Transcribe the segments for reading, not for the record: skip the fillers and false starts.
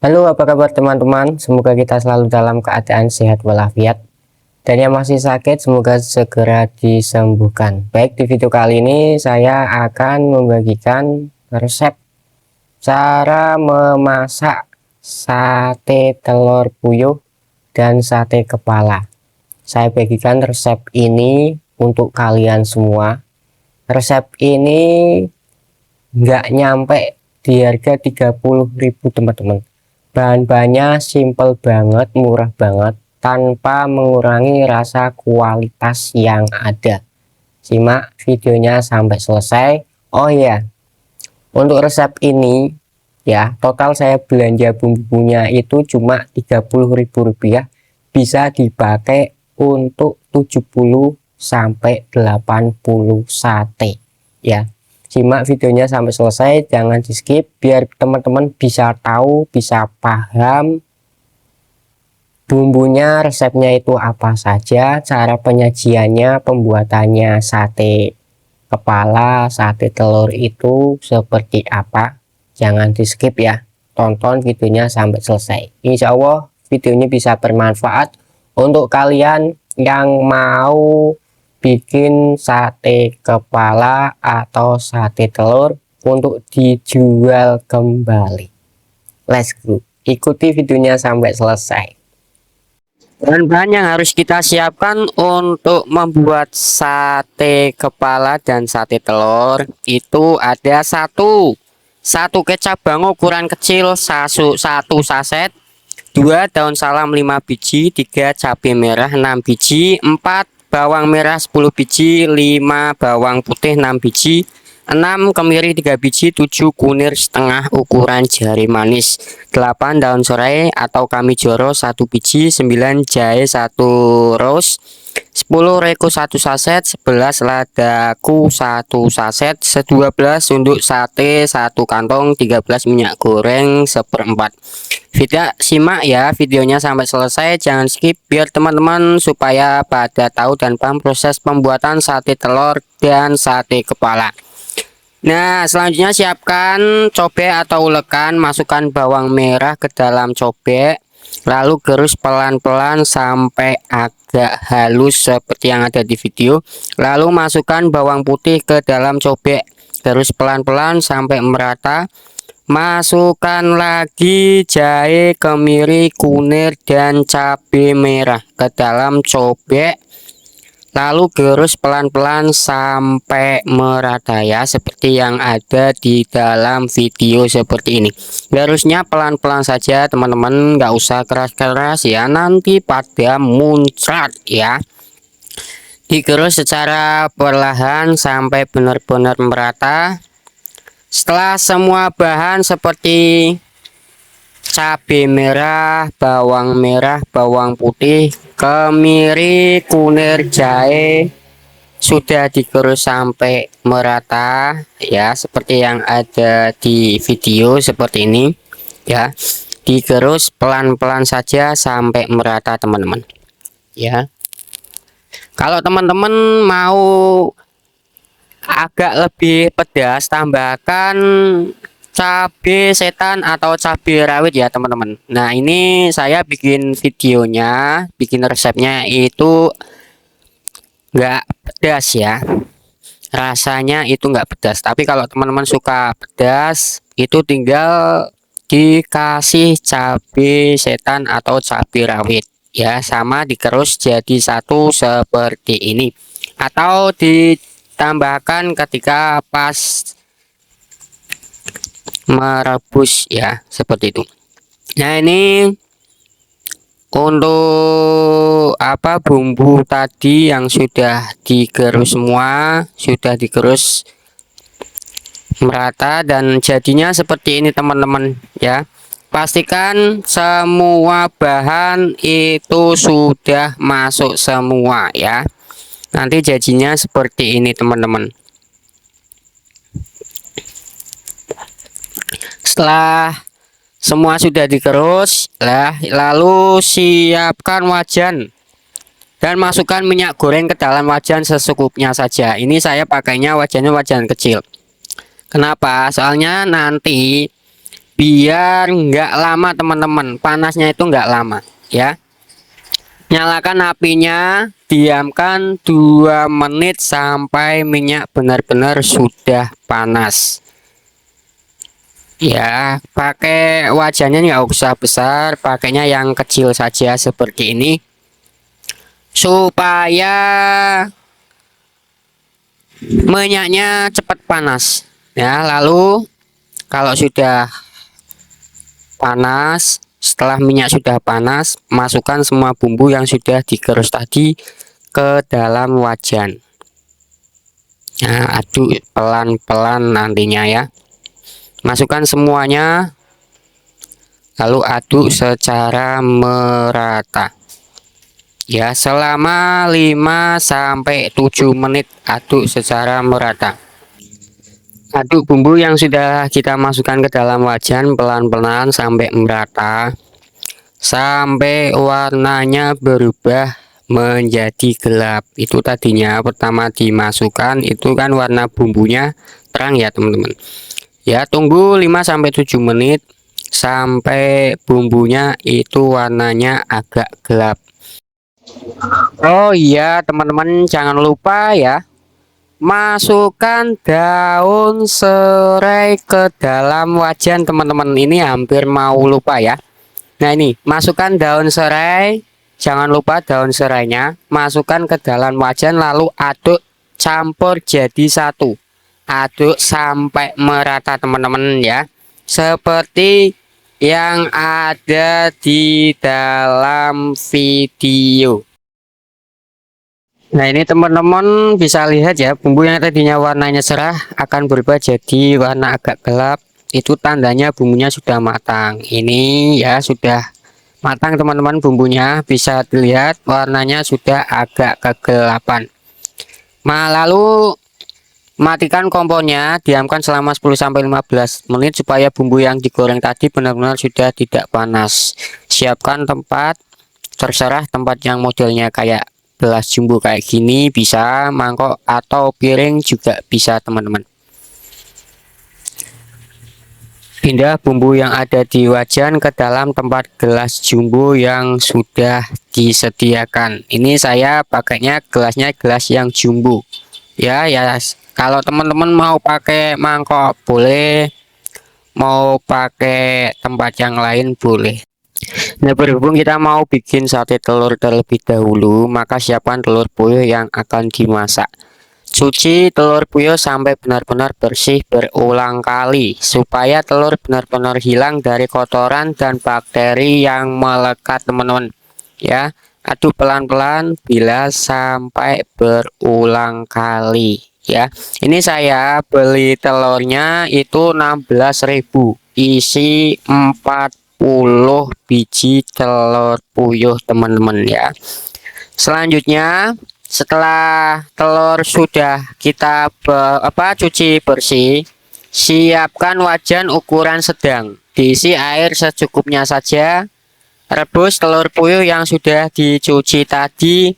Halo, apa kabar teman-teman? Semoga kita selalu dalam keadaan sehat walafiat. Dan yang masih sakit, semoga segera disembuhkan. Baik, di video kali ini saya akan membagikan resep cara memasak sate telur puyuh dan sate kepala. Saya bagikan resep ini untuk kalian semua. Resep ini nggak nyampe di harga 30.000 teman-teman. Bahan-bahannya simple banget, murah banget, tanpa mengurangi rasa kualitas yang ada. Simak videonya sampai selesai. Oh ya, untuk resep ini ya, total saya belanja bumbunya itu cuma Rp30.000. Bisa dipakai untuk 70 sampai 80 sate ya. Simak videonya sampai selesai, jangan di skip biar teman-teman bisa tahu, bisa paham bumbunya, resepnya itu apa saja, cara penyajiannya, pembuatannya sate kepala, sate telur itu seperti apa. Jangan di skip ya, tonton videonya sampai selesai. Insya Allah videonya bisa bermanfaat untuk kalian yang mau bikin sate kepala atau sate telur untuk dijual kembali. Let's go, ikuti videonya sampai selesai. Bahan-bahan yang harus kita siapkan untuk membuat sate kepala dan sate telur itu ada satu kecap bango ukuran kecil, satu saset, 2 daun salam 5 biji, 3 cabai merah 6 biji, 4 bawang merah 10 biji, 5 bawang putih 6 biji, 6 kemiri 3 biji, 7 kunir setengah ukuran jari manis, 8 daun serai atau kami joro 1 biji, 9 jahe 1 ros, 10 reko 1 saset, 11 ladaku 1 saset, 12 sunduk sate 1 kantong, 13 minyak goreng 1/4. Simak ya videonya sampai selesai, jangan skip biar teman-teman supaya pada tahu dan paham proses pembuatan sate telur dan sate kepala. Nah, selanjutnya siapkan cobek atau ulekan, masukkan bawang merah ke dalam cobek, lalu gerus pelan-pelan sampai agak halus seperti yang ada di video. Lalu masukkan bawang putih ke dalam cobek, gerus pelan-pelan sampai merata. Masukkan lagi jahe, kemiri, kunir, dan cabai merah ke dalam cobek. Lalu gerus pelan-pelan sampai merata ya, seperti yang ada di dalam video seperti ini. Gerusnya pelan-pelan saja teman-teman, nggak usah keras-keras ya, nanti pada muncrat ya. Digerus secara perlahan sampai benar-benar merata. Setelah semua bahan seperti cabai merah, bawang putih, kemiri, kunir, jahe sudah digerus sampai merata ya, seperti yang ada di video seperti ini ya. Digerus pelan-pelan saja sampai merata teman-teman ya. Kalau teman-teman mau agak lebih pedas, tambahkan cabai setan atau cabai rawit ya teman-teman. Nah, ini saya bikin videonya, bikin resepnya itu nggak pedas ya, rasanya itu nggak pedas. Tapi kalau teman-teman suka pedas, itu tinggal dikasih cabai setan atau cabai rawit ya, sama dikerus jadi satu seperti ini, atau ditambahkan ketika pas merebus ya, seperti itu. Nah, ini untuk apa, bumbu tadi yang sudah digerus semua, sudah digerus merata dan jadinya seperti ini teman-teman ya. Pastikan semua bahan itu sudah masuk semua ya, nanti jadinya seperti ini teman-teman. Setelah semua sudah digerus lalu siapkan wajan dan masukkan minyak goreng ke dalam wajan secukupnya saja. Ini saya pakainya wajannya wajan kecil. Kenapa? Soalnya nanti biar nggak lama teman-teman, panasnya itu nggak lama ya. Nyalakan apinya, diamkan 2 menit sampai minyak benar-benar sudah panas ya. Pakai wajannya nggak usah besar, pakainya yang kecil saja seperti ini supaya minyaknya cepat panas ya. Lalu kalau sudah panas, setelah minyak sudah panas, masukkan semua bumbu yang sudah digerus tadi ke dalam wajan. Nah, aduk pelan-pelan nantinya ya. Masukkan semuanya, lalu aduk secara merata ya, selama 5-7 menit aduk secara merata. Aduk bumbu yang sudah kita masukkan ke dalam wajan pelan-pelan sampai merata, sampai warnanya berubah menjadi gelap. Itu tadinya pertama dimasukkan itu kan warna bumbunya terang ya teman-teman ya. Tunggu 5-7 menit sampai bumbunya itu warnanya agak gelap. Oh iya teman-teman, jangan lupa ya, masukkan daun serai ke dalam wajan teman-teman. Ini hampir mau lupa ya. Nah ini, masukkan daun serai, jangan lupa daun serainya, masukkan ke dalam wajan lalu aduk campur jadi satu. Aduk sampai merata teman-teman ya, seperti yang ada di dalam video. Nah ini teman-teman bisa lihat ya, bumbu yang tadinya warnanya cerah akan berubah jadi warna agak gelap. Itu tandanya bumbunya sudah matang. Ini ya sudah matang teman-teman, bumbunya bisa dilihat warnanya sudah agak kegelapan. Nah lalu matikan kompornya, diamkan selama 10-15 menit supaya bumbu yang digoreng tadi benar-benar sudah tidak panas. Siapkan tempat, terserah tempat yang modelnya kayak gelas jumbo kayak gini, bisa mangkok atau piring juga bisa teman-teman. Pindah bumbu yang ada di wajan ke dalam tempat gelas jumbo yang sudah disediakan. Ini saya pakainya gelasnya gelas yang jumbo ya. Kalau teman-teman mau pakai mangkok boleh, mau pakai tempat yang lain boleh. Nah berhubung kita mau bikin sate telur terlebih dahulu, maka siapkan telur puyuh yang akan dimasak. Cuci telur puyuh sampai benar-benar bersih berulang kali supaya telur benar-benar hilang dari kotoran dan bakteri yang melekat teman-teman ya. Aduk pelan-pelan bila sampai berulang kali ya. Ini saya beli telurnya itu 16.000, isi 40 biji telur puyuh teman-teman ya. Selanjutnya setelah telur sudah kita cuci bersih, siapkan wajan ukuran sedang, diisi air secukupnya saja. Rebus telur puyuh yang sudah dicuci tadi,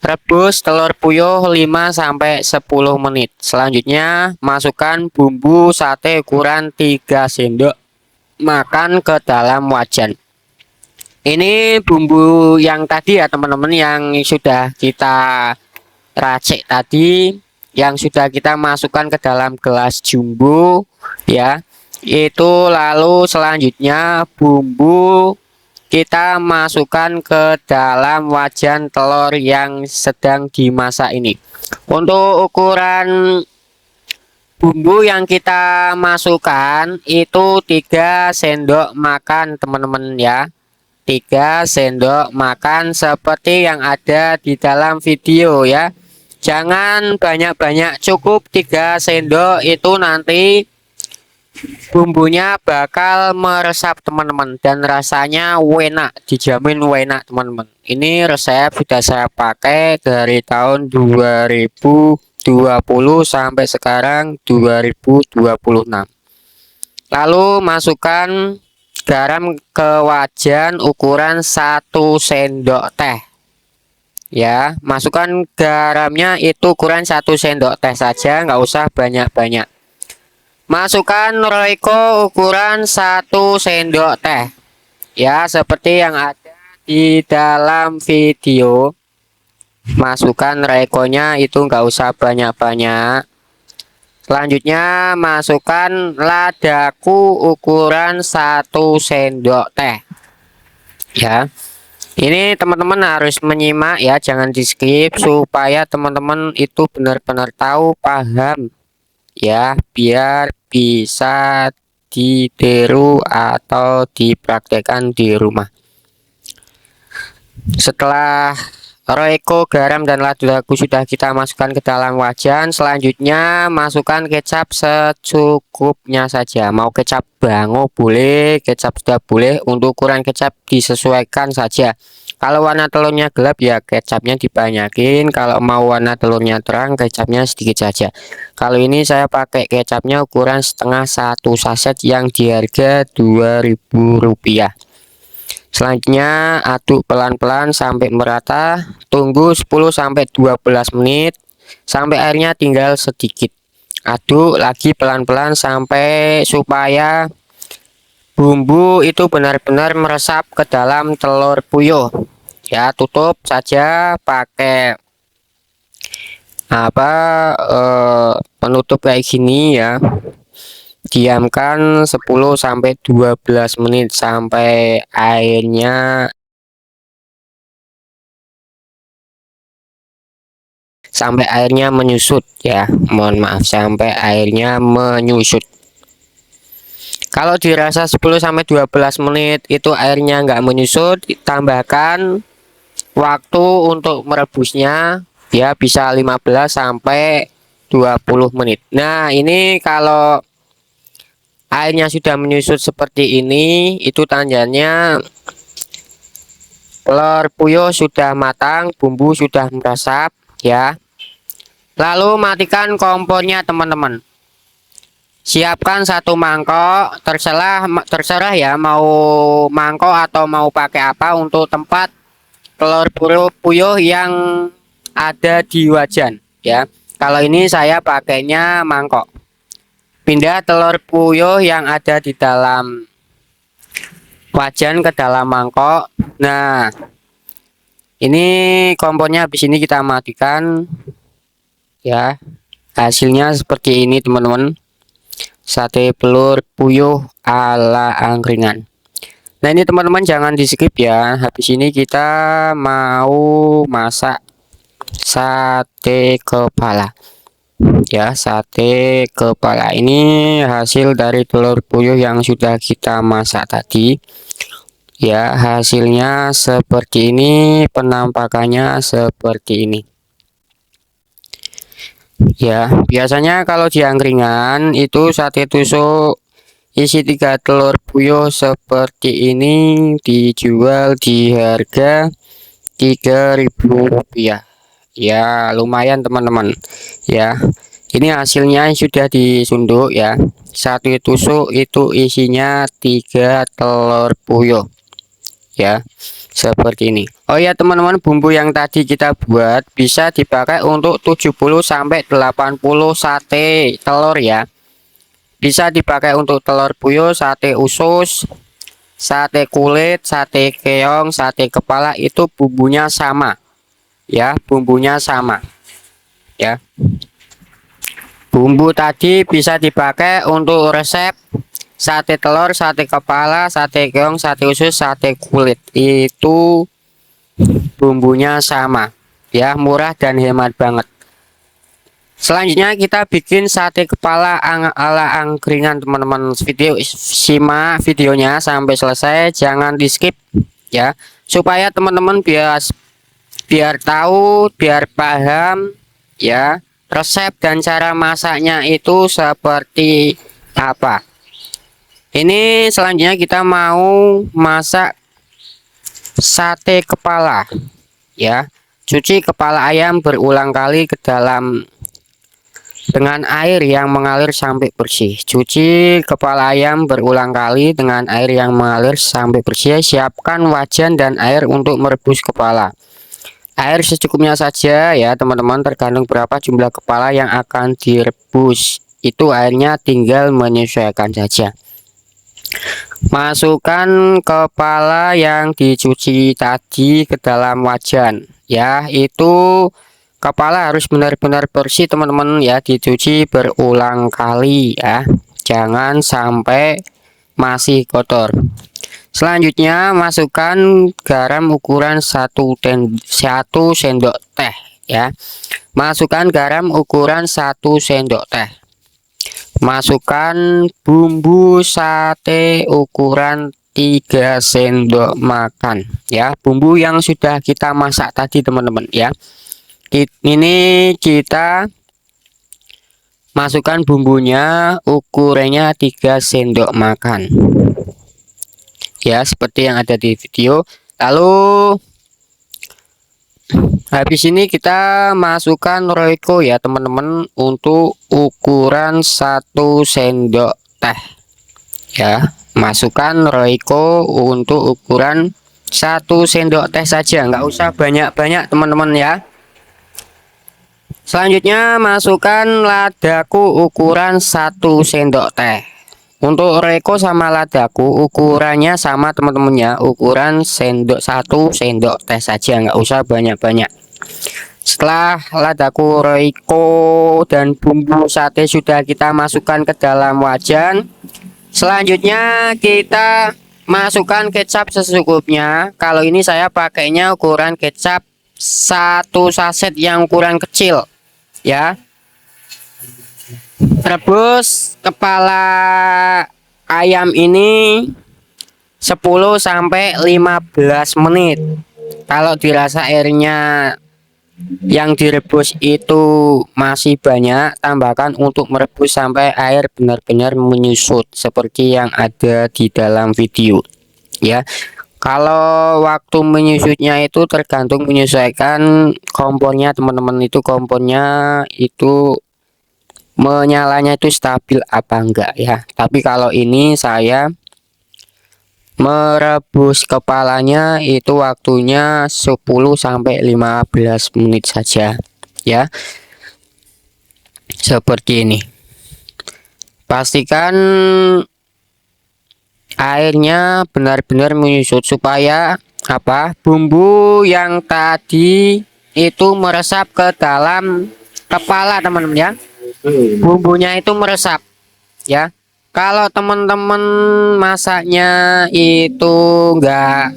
rebus telur puyuh 5-10 menit. Selanjutnya masukkan bumbu sate ukuran 3 sendok makan ke dalam wajan. Ini bumbu yang tadi ya teman-teman, yang sudah kita racik tadi, yang sudah kita masukkan ke dalam gelas jumbo ya. Itu lalu selanjutnya bumbu kita masukkan ke dalam wajan telur yang sedang dimasak ini. Untuk ukuran bumbu yang kita masukkan itu 3 sendok makan teman-teman ya. 3 sendok makan seperti yang ada di dalam video ya. Jangan banyak-banyak, cukup 3 sendok, itu nanti bumbunya bakal meresap teman-teman dan rasanya enak, dijamin enak teman-teman. Ini resep sudah saya pakai dari tahun 2020 sampai sekarang 2026. Lalu masukkan garam ke wajan ukuran 1 sendok teh ya. Masukkan garamnya itu ukuran 1 sendok teh saja, nggak usah banyak-banyak. Masukkan Royco ukuran 1 sendok teh. Ya, seperti yang ada di dalam video. Masukkan Royco-nya itu nggak usah banyak-banyak. Selanjutnya masukkan ladaku ukuran 1 sendok teh. Ya. Ini teman-teman harus menyimak ya, jangan di skip supaya teman-teman itu benar-benar tahu, paham ya, biar bisa ditiru atau dipraktekkan di rumah. Setelah Royco, garam, dan ladaku sudah kita masukkan ke dalam wajan, selanjutnya masukkan kecap secukupnya saja. Mau kecap bango boleh, kecap sudah boleh. Untuk ukuran kecap disesuaikan saja. Kalau warna telurnya gelap ya kecapnya dibanyakin, kalau mau warna telurnya terang kecapnya sedikit saja. Kalau ini saya pakai kecapnya ukuran setengah 1 saset yang di harga Rp2.000. Selanjutnya aduk pelan-pelan sampai merata, tunggu 10-12 menit sampai airnya tinggal sedikit. Aduk lagi pelan-pelan sampai supaya bumbu itu benar-benar meresap ke dalam telur puyuh. Ya, tutup saja pakai penutup kayak gini ya. Diamkan 10-12 menit sampai airnya menyusut ya. Mohon maaf, sampai airnya menyusut. Kalau dirasa 10-12 menit itu airnya nggak menyusut, tambahkan waktu untuk merebusnya ya, bisa 15-20 menit. Nah, ini kalau airnya sudah menyusut seperti ini, itu tandanya telur puyuh sudah matang, bumbu sudah meresap ya. Lalu matikan kompornya teman-teman. Siapkan 1 mangkok, terserah ya mau mangkok atau mau pakai apa untuk tempat telur puyuh yang ada di wajan ya. Kalau ini saya pakainya mangkok. Pindah telur puyuh yang ada di dalam wajan ke dalam mangkok. Nah, ini kompornya habis ini kita matikan ya. Hasilnya seperti ini teman-teman, sate telur puyuh ala angkringan. Nah, ini teman-teman jangan di skip ya. Habis ini kita mau masak sate kepala ya. Sate kepala ini hasil dari telur puyuh yang sudah kita masak tadi ya. Hasilnya seperti ini, penampakannya seperti ini ya. Biasanya kalau di angkringan itu sate tusuk isi 3 telur puyuh seperti ini dijual di harga Rp3.000 ya. Lumayan teman-teman ya. Ini hasilnya sudah disunduk ya. Satu tusuk itu isinya 3 telur puyuh ya, seperti ini. Oh ya teman-teman, bumbu yang tadi kita buat bisa dipakai untuk 70-80 sate telur ya. Bisa dipakai untuk telur puyuh, sate usus, sate kulit, sate keong, sate kepala, itu bumbunya sama ya. Bumbunya sama ya. Bumbu tadi bisa dipakai untuk resep sate telur, sate kepala, sate keong, sate usus, sate kulit. Itu bumbunya sama ya, murah dan hemat banget. Selanjutnya kita bikin sate kepala ala angkringan teman-teman. Simak videonya sampai selesai, jangan di skip ya, supaya teman-teman biar tahu, biar paham ya, resep dan cara masaknya itu seperti apa. Ini selanjutnya kita mau masak sate kepala ya. Cuci kepala ayam berulang kali ke dalam dengan air yang mengalir sampai bersih. Cuci kepala ayam berulang kali dengan air yang mengalir sampai bersih. Siapkan wajan dan air untuk merebus kepala. Air secukupnya saja ya teman-teman, tergantung berapa jumlah kepala yang akan direbus itu airnya tinggal menyesuaikan saja. Masukkan kepala yang dicuci tadi ke dalam wajan ya, itu kepala harus benar-benar bersih teman-teman ya, dicuci berulang kali ya, jangan sampai masih kotor. Selanjutnya masukkan garam ukuran 1 sendok teh ya. Masukkan garam ukuran 1 sendok teh. Masukkan bumbu sate ukuran 3 sendok makan ya, bumbu yang sudah kita masak tadi teman-teman ya. Ini kita masukkan bumbunya ukurannya 3 sendok makan ya, seperti yang ada di video. Lalu habis ini kita masukkan Royco ya teman-teman, untuk ukuran 1 sendok teh ya. Masukkan Royco untuk ukuran 1 sendok teh saja, nggak usah banyak-banyak teman-teman ya. Selanjutnya masukkan ladaku ukuran 1 sendok teh. Untuk Royco sama ladaku ukurannya sama teman-teman ya, ukuran 1 sendok teh saja, nggak usah banyak-banyak. Setelah ladaku, Royco dan bumbu sate sudah kita masukkan ke dalam wajan, selanjutnya kita masukkan kecap secukupnya. Kalau ini saya pakainya ukuran kecap 1 saset yang ukuran kecil ya. Rebus kepala ayam ini 10-15 menit. Kalau dirasa airnya yang direbus itu masih banyak, tambahkan untuk merebus sampai air benar-benar menyusut seperti yang ada di dalam video ya. Kalau waktu menyusutnya itu tergantung menyesuaikan kompornya teman-teman, itu kompornya itu menyalanya itu stabil apa enggak ya. Tapi kalau ini saya merebus kepalanya itu waktunya 10-15 menit saja ya, seperti ini. Pastikan airnya benar-benar menyusut supaya bumbu yang tadi itu meresap ke dalam kepala teman-teman ya. Bumbunya itu meresap ya. Kalau teman-teman masaknya itu enggak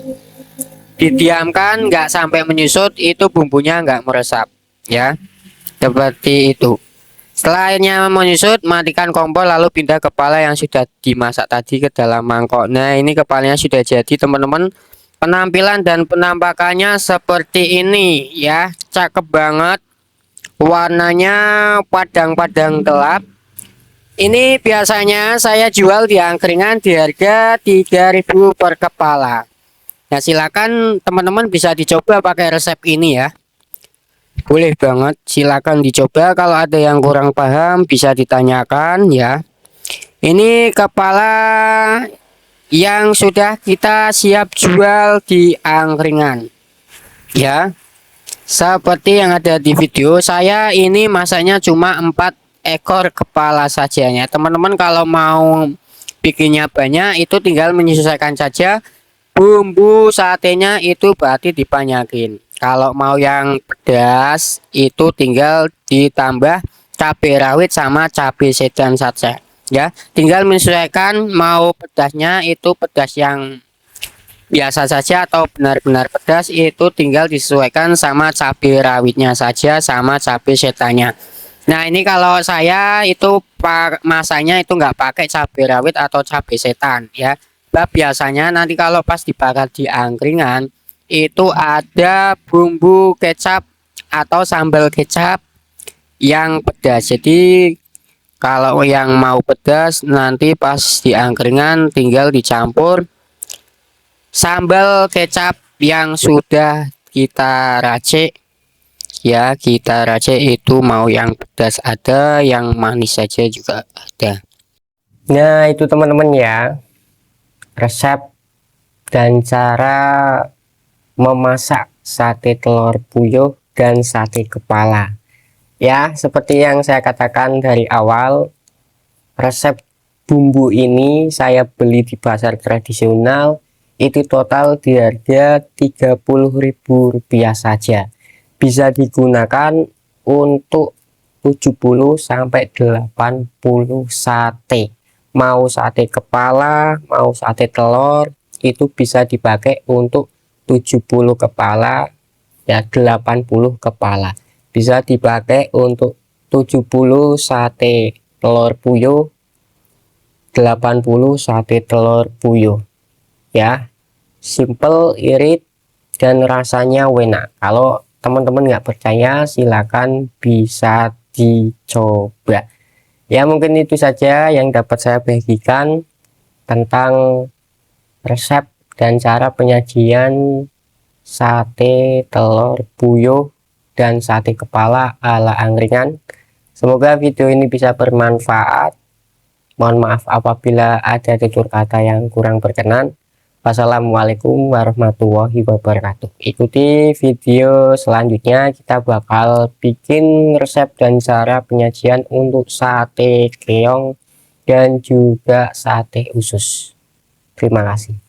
didiamkan, enggak sampai menyusut, itu bumbunya enggak meresap ya, seperti itu. Setelah airnya menyusut, matikan kompor lalu pindah kepala yang sudah dimasak tadi ke dalam mangkok. Nah, ini kepalanya sudah jadi teman-teman. Penampilan dan penampakannya seperti ini ya, cakep banget. Warnanya padang-padang gelap. Ini biasanya saya jual di angkringan di harga 3.000 per kepala. Nah, silakan teman-teman bisa dicoba pakai resep ini ya. Boleh banget, silakan dicoba. Kalau ada yang kurang paham bisa ditanyakan ya. Ini kepala yang sudah kita siap jual di angkringan ya. Seperti yang ada di video, saya ini masaknya cuma 4 ekor kepala saja ya. Teman-teman kalau mau bikinnya banyak itu tinggal menyesuaikan saja bumbu satenya, itu berarti dibanyakin. Kalau mau yang pedas itu tinggal ditambah cabai rawit sama cabai sedan saja ya. Tinggal menyesuaikan mau pedasnya itu pedas yang biasa saja atau benar-benar pedas, itu tinggal disesuaikan sama cabai rawitnya saja sama cabai setannya. Nah, ini kalau saya itu masanya itu nggak pakai cabai rawit atau cabai setan ya. Biasanya nanti kalau pas dibakar di angkringan itu ada bumbu kecap atau sambal kecap yang pedas. Jadi kalau yang mau pedas nanti pas di angkringan tinggal dicampur sambal kecap yang sudah kita racik ya. Kita racik itu mau yang pedas ada, yang manis saja juga ada. Nah, itu teman-teman ya, resep dan cara memasak sate telur puyuh dan sate kepala ya. Seperti yang saya katakan dari awal, Resep bumbu ini saya beli di pasar tradisional, itu total di harga Rp30.000 saja. Bisa digunakan untuk 70 sampai 80 sate. Mau sate kepala, mau sate telur, itu bisa dipakai untuk 70 kepala ya, 80 kepala. Bisa dipakai untuk 70 sate telur puyuh, 80 sate telur puyuh ya. Simple, irit, dan rasanya enak. Kalau teman-teman nggak percaya, silakan bisa dicoba ya. Mungkin itu saja yang dapat saya bagikan tentang resep dan cara penyajian sate telur puyuh dan sate kepala ala angkringan. Semoga video ini bisa bermanfaat. Mohon maaf apabila ada tutur kata yang kurang berkenan. Wassalamualaikum warahmatullahi wabarakatuh. Ikuti video selanjutnya, kita bakal bikin resep dan cara penyajian untuk sate keong dan juga sate usus. Terima kasih.